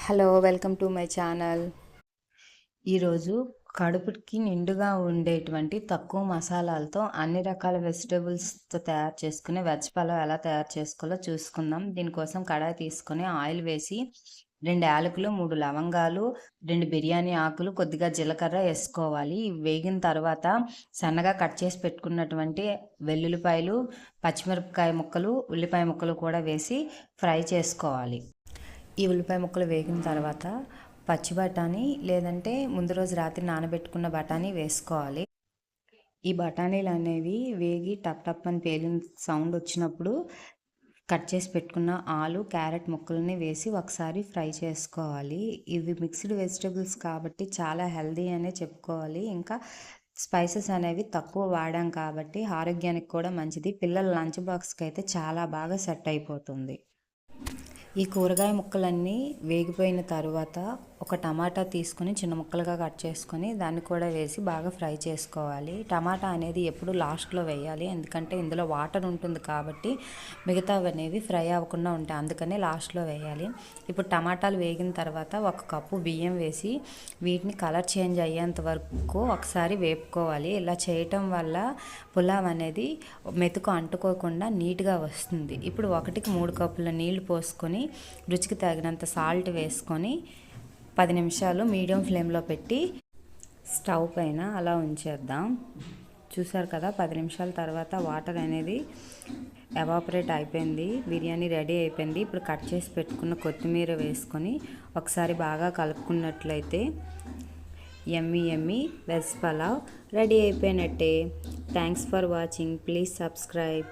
Hello welcome to my channel. ఈరోజు కడుపుకి నిండుగా ఉండేటువంటి తక్కువ మసాలాలతో అన్ని రకాల వెజిటేబుల్స్తో తయారు చేసుకునే వెజ్ పలావ్ ఎలా తయారు చేసుకోవాలో చూసుకుందాం. దీనికోసం కడాయి తీసుకొని ఆయిల్ వేసి 2 యాలకులు, 3 లవంగాలు, 2 బిర్యానీ ఆకులు, కొద్దిగా జీలకర్ర వేసుకోవాలి. ఇవి వేగిన తర్వాత సన్నగా కట్ చేసి పెట్టుకున్నటువంటి వెల్లుల్లిపాయలు, పచ్చిమిరపకాయ ముక్కలు, ఉల్లిపాయ ముక్కలు కూడా వేసి ఫ్రై చేసుకోవాలి. ఈ ఉల్లిపాయ ముక్కలు వేగిన తర్వాత పచ్చి బఠానీ లేదంటే ముందు రోజు రాత్రి నానబెట్టుకున్న బఠానీ వేసుకోవాలి. ఈ బఠానీలు అనేవి వేగి టప్ టప్ అని పేలిన సౌండ్ వచ్చినప్పుడు కట్ చేసి పెట్టుకున్న ఆలు, క్యారెట్ ముక్కలని వేసి ఒకసారి ఫ్రై చేసుకోవాలి. ఇవి మిక్స్డ్ వెజిటేబుల్స్ కాబట్టి చాలా హెల్దీ అనే చెప్పుకోవాలి. ఇంకా స్పైసెస్ అనేవి తక్కువ వాడాం కాబట్టి ఆరోగ్యానికి కూడా మంచిది. పిల్లల లంచ్ బాక్స్కి అయితే చాలా బాగా సెట్ అయిపోతుంది. ఈ కూరగాయ ముక్కలన్నీ వేగిపోయిన తర్వాత ఒక టమాటా తీసుకొని చిన్న ముక్కలుగా కట్ చేసుకొని దాన్ని కూడా వేసి బాగా ఫ్రై చేసుకోవాలి. టమాటా అనేది ఎప్పుడు లాస్ట్లో వేయాలి, ఎందుకంటే ఇందులో వాటర్ ఉంటుంది కాబట్టి మిగతావి అనేవి ఫ్రై అవ్వకుండా ఉంటాయి, అందుకని లాస్ట్లో వేయాలి. ఇప్పుడు టమాటాలు వేగిన తర్వాత 1 కప్పు బియ్యం వేసి వీటిని కలర్ చేంజ్ అయ్యేంత వరకు ఒకసారి వేపుకోవాలి. ఇలా చేయటం వల్ల పులావ్ అనేది మెతుకు అంటుకోకుండా నీట్గా వస్తుంది. ఇప్పుడు 1కి 3 కప్పుల నీళ్లు పోసుకొని రుచికి తగినంత సాల్ట్ వేసుకొని 10 నిమిషాలు మీడియం ఫ్లేమ్లో పెట్టి స్టవ్ పైన అలా ఉంచేద్దాం. చూసారు కదా, 10 నిమిషాల తర్వాత వాటర్ అనేది ఎవాపరేట్ అయిపోయింది, బిర్యానీ రెడీ అయిపోయింది. ఇప్పుడు కట్ చేసి పెట్టుకున్న కొత్తిమీర వేసుకొని ఒకసారి బాగా కలుపుకున్నట్లయితే యమ్మీ యమ్మీ వెజ్ పలావ్ రెడీ అయిపోయినట్టే. Thanks for watching. Please subscribe.